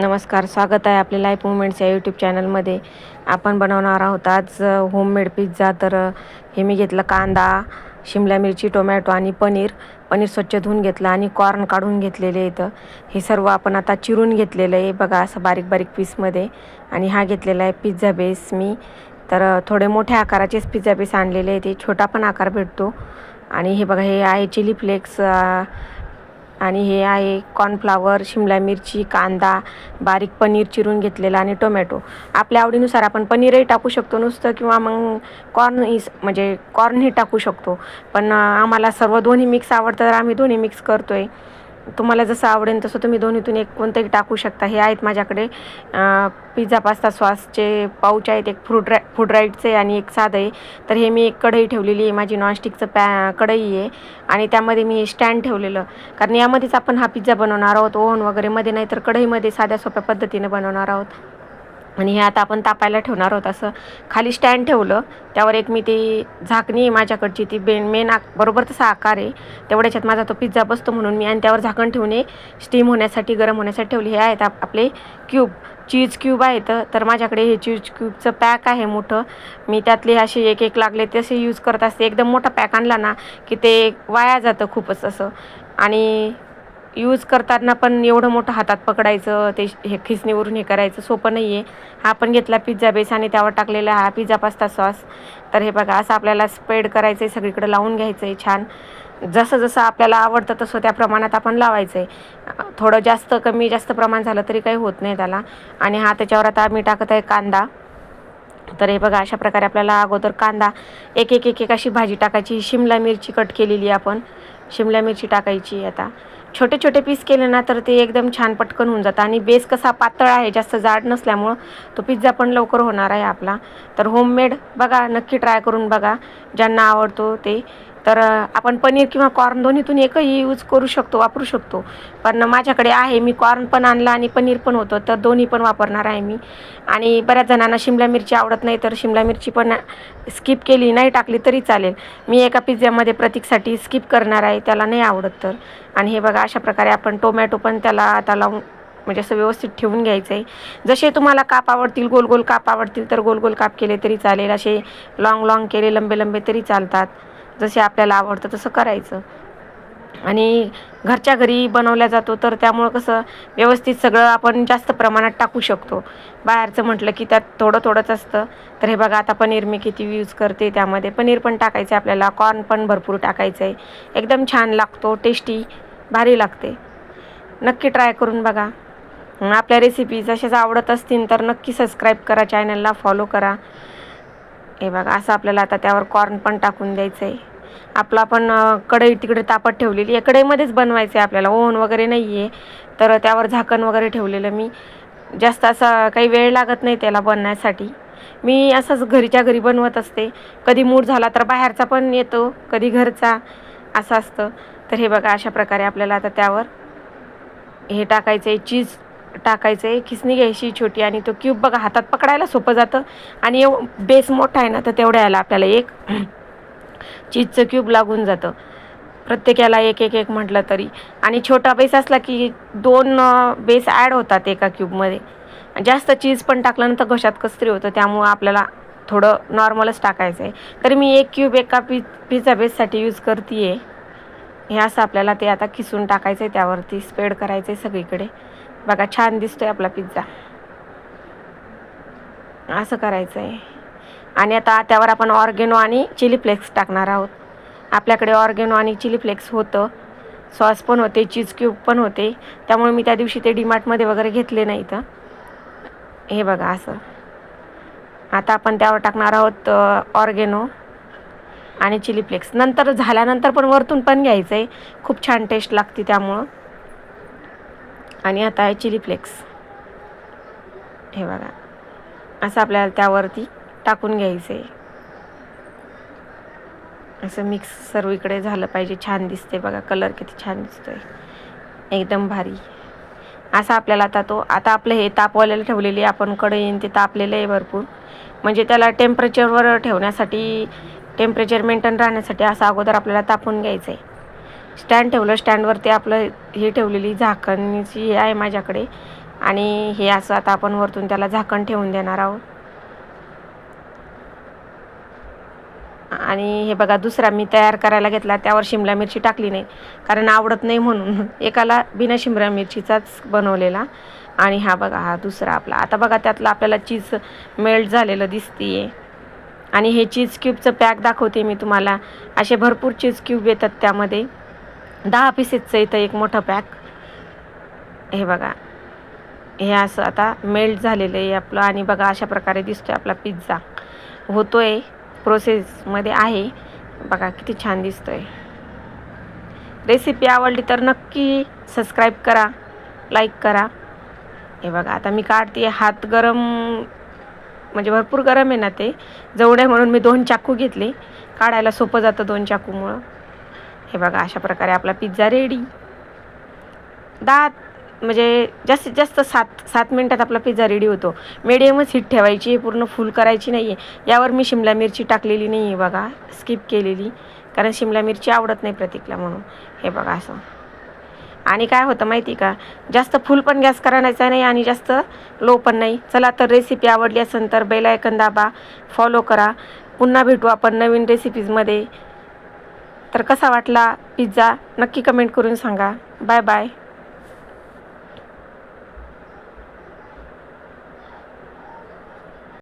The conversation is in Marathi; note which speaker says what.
Speaker 1: नमस्कार, स्वागत आहे आपल्या लाईफ मुवमेंट्स या यूट्यूब चॅनलमध्ये. आपण बनवणार आहोत आज होममेड पिझ्झा. तर हे मी घेतलं कांदा, शिमला मिरची, टोमॅटो आणि पनीर स्वच्छ धुवून घेतलं आणि कॉर्न काढून घेतलेले इथं. हे सर्व आपण आता चिरून घेतलेलं आहे बघा, असं बारीक बारीक पीसमध्ये. आणि हा घेतलेला आहे पिझ्झा बेस मी. तर थोडे मोठ्या आकाराचेच पिझ्झा बेस आणलेले आहे, ते छोटा पण आकार भेटतो. आणि हे बघा, हे आहे चिली फ्लेक्स आणि हे आहे कॉर्नफ्लावर, शिमला मिरची, कांदा, बारीक पनीर चिरून घेतलेलं आणि टोमॅटो. आपल्या आवडीनुसार आपण पनीरही टाकू शकतो नुसतं, किंवा मग कॉर्नही टाकू शकतो. पण आम्हाला सर्व दोन्ही मिक्स आवडतं, तर आम्ही दोन्ही मिक्स करतो आहे. तुम्हाला जसं आवडेल तसं तुम्ही दोन्हीतून एक कोणतंही टाकू शकता. हे आहेत माझ्याकडे पिझ्झा पास्ता सॉसचे पाऊच आहेत, एक फूड राईटचे आणि एक साधं आहे. तर हे मी एक कढई ठेवलेली आहे, माझी नॉनस्टिकचं कढई आहे. आणि त्यामध्ये मी स्टँड ठेवलेलं, कारण यामध्येच आपण हा पिझ्झा बनवणार आहोत, ओव्हन वगैरे मध्ये नाही, तर कढईमध्ये साध्या सोप्या पद्धतीने बनवणार आहोत. आणि हे आता आपण तापायला ठेवणार आहोत. असं खाली स्टँड ठेवलं, त्यावर एक मी ती झाकणी आहे माझ्याकडची, ती मेन बरोबर तसा आकार आहे, तेवढ्याच्यात माझा तो पिझ्झा बसतो म्हणून मी. आणि त्यावर झाकण ठेवणे स्टीम होण्यासाठी, गरम होण्यासाठी ठेवले. हे आहेत आपले चीज क्यूब आहेत. तर माझ्याकडे हे चीज क्यूबचं पॅक आहे मोठं, मी त्यातले असे एक एक लागले तसे यूज करत असते. एकदम मोठा पॅक आणला ना की ते वाया जातं खूपच असं, आणि यूज करताना पण एवढं मोठं हातात पकडायचं, ते हे खिसणीवरून हे करायचं सोपं नाही आहे. हा पण घेतला पिझ्झा बेस आणि त्यावर टाकलेला हा पिझ्झा पास्ता सॉस. तर हे बघा, असं आपल्याला स्प्रेड करायचं आहे, सगळीकडे लावून घ्यायचं आहे छान. जसं जसं आपल्याला आवडतं तसं त्या प्रमाणात आपण लावायचं आहे. थोडं जास्त कमी जास्त प्रमाण झालं तरी काही होत नाही त्याला. आणि हा त्याच्यावर आता मी टाकत आहे कांदा. तर हे बघा, अशा प्रकारे आपल्याला अगोदर कांदा एक एक एक एक अशी भाजी टाकायची. शिमला मिरची कट केलेली आपण शिमला मिरची टाकायची. आता छोटे छोटे पीस केले ना तर ते एकदम छान पटकन होऊन जातं. आणि बेस कसा पातळ आहे, जास्त जाड नसल्यामुळं तो पिझ्झा पण लवकर होणार आहे आपला. तर होममेड बघा, नक्की ट्राय करून बघा ज्यांना आवडतो ते. तर आपण पनीर किंवा कॉर्न दोन्हीतून एकही यूज करू शकतो, वापरू शकतो. पण माझ्याकडे आहे, मी कॉर्न पण आणला आणि पनीर पण होतं, तर दोन्ही पण वापरणार आहे मी. आणि बऱ्याच जणांना शिमला मिरची आवडत नाही, तर शिमला मिरची पण स्किप केली, नाही टाकली तरी चालेल. मी एका पिझ्झ्यामध्ये प्रतीकसाठी स्किप करणार आहे, त्याला नाही आवडत तर. आणि हे बघा, अशा प्रकारे आपण टोमॅटो पण त्याला आता लावून म्हणजे असं व्यवस्थित ठेवून घ्यायचं आहे. जसे तुम्हाला काप आवडतील, गोल गोल काप आवडतील तर गोल गोल काप केले तरी चालेल, असे लॉंग केले लंबे लंबे तरी चालतात. जसे आपल्याला आवडतं तसं करायचं. आणि घरच्या घरी बनवल्या जातो, तर त्यामुळं कसं व्यवस्थित सगळं आपण जास्त प्रमाणात टाकू शकतो. बाहेरचं म्हटलं की त्यात थोडं थोडंच असतं. तर हे बघा, आता पनीर मी किती यूज करते, त्यामध्ये पनीर पण टाकायचं आहे आपल्याला, कॉर्न पण भरपूर टाकायचं आहे. एकदम छान लागतो, टेस्टी, भारी लागते. नक्की ट्राय करून बघा. आपल्या रेसिपीज अशाच आवडत असतील तर नक्की सबस्क्राईब करा, चॅनलला फॉलो करा. हे बघा, असं आपल्याला आता त्यावर कॉर्न पण टाकून द्यायचं आहे. आपला पण कढई तिकडे तापत ठेवलेली आहे, कढईमध्येच बनवायचं आहे आपल्याला, ओव्हन वगैरे नाही आहे. तर त्यावर झाकण वगैरे ठेवलेलं मी. जास्त असा काही वेळ लागत नाही त्याला बनण्यासाठी. मी असंच घरीच्या घरी बनवत असते. कधी मूड झाला तर बाहेरचा पण येतो, कधी घरचा, असं असतं. तर हे बघा, अशा प्रकारे आपल्याला आता त्यावर हे टाकायचं आहे, चीज टाकायचं आहे. खिसणी घ्यायची छोटी, आणि तो क्यूब बघा हातात पकडायला सोपं जातं. आणि बेस मोठा आहे ना, तर तेवढ्या याला आपल्याला एक चीजचं क्यूब लागून जातं प्रत्येकाला, एक एक एक म्हटलं तरी. आणि छोटा बेस असला की 2 बेस ॲड होतात एका क्यूबमध्ये. जास्त चीज पण टाकल्यानंतर घशात कसतरी होतं, त्यामुळं आपल्याला थोडं नॉर्मलच टाकायचं आहे. तर मी एक क्यूब एका पिझ्झा बेससाठी यूज करते आहे. हे असं आपल्याला ते आता किसून टाकायचं आहे, त्यावरती स्प्रेड करायचं आहे सगळीकडे. बघा, छान दिसतोय आपला पिझ्झा. असं करायचं आहे. आणि आता त्यावर आपण ऑर्गेनो आणि चिली फ्लेक्स टाकणार आहोत. आपल्याकडे ऑर्गेनो आणि चिली फ्लेक्स होतं, सॉस पण होते, चीज क्यूब पण होते, त्यामुळे मी त्या दिवशी ते डीमार्टमध्ये वगैरे घेतले नाही. तर हे बघा, असं आता आपण त्यावर टाकणार आहोत ऑर्गेनो आणि चिली फ्लेक्स. नंतर झाल्यानंतर पण वरतून पण घ्यायचं आहे, खूप छान टेस्ट लागते त्यामुळं. आणि आता आहे चिली फ्लेक्स. हे बघा, असं आपल्याला त्यावरती टाकून घ्यायचं आहे. असं मिक्स सर्वीकडे झालं पाहिजे, छान दिसते बघा, कलर किती छान दिसतोय, एकदम भारी. असं आपल्याला आता आपलं हे तापवायला ठेवलेली आपण कढईन, ते तापलेलं आहे भरपूर. म्हणजे त्याला टेम्परेचरवर ठेवण्यासाठी, टेम्परेचर मेंटेन राहण्यासाठी असं अगोदर आपल्याला तापून घ्यायचं आहे. स्टँड ठेवलं, स्टँडवरती आपलं हे ठेवलेली झाकणची हे आहे माझ्याकडे, आणि हे असं आता आपण वरतून त्याला झाकण ठेवून देणार आहोत. आणि हे बघा, दुसरा मी तयार करायला घेतला, त्यावर शिमला मिरची टाकली नाही कारण आवडत नाही म्हणून. एकाला बिना शिमला मिरचीचाच बनवलेला. आणि हा बघा, हा दुसरा आपला. आता बघा, त्यातलं आपल्याला चीज मेल्ट झालेलं दिसतीये. आणि हे चीज क्यूबचं पॅक दाखवते मी तुम्हाला. असे भरपूर चीज क्यूब येतात त्यामध्ये. 10 पीसेसचं येतं एक मोठं पॅक. हे बघा, हे असं आता मेल्ट झालेलं आहे आपलं. आणि बघा, अशा प्रकारे दिसतोय आपला पिझ्झा. होतोय, प्रोसेसमध्ये आहे. बघा किती छान दिसतोय. रेसिपी आवडली तर नक्की सबस्क्राईब करा, लाईक करा. हे बघा, आता मी काढते. हात गरम, म्हणजे भरपूर गरम आहे ना ते, जवळ आहे म्हणून मी 2 चाकू घेतले. काढायला सोपं जातं 2 चाकूमुळं. हे बघा, अशा प्रकारे आपला पिझ्झा रेडी. 10 म्हणजे जास्तीत जास्त 7 मिनटात आपला पिझ्झा रेडी होतो. मीडियमच हीट ठेवायची, पूर्ण फुल करायची नाही आहे. यावर मी शिमला मिरची टाकलेली नाही आहे बघा, स्किप केलेली, कारण शिमला मिरची आवडत नाही प्रतीकला म्हणून. हे बघा असं. आणि काय होतं माहिती का, जास्त फुल पण गॅस करायचा नाही आणि जास्त लो पण नाही. चला तर, रेसिपी आवडली असेल तर बेल आयकन दाबा, फॉलो करा. पुन्हा भेटू आपण नवीन रेसिपीजमध्ये. तर कसा वाटला पिझ्झा नक्की कमेंट करून सांगा. Bye bye.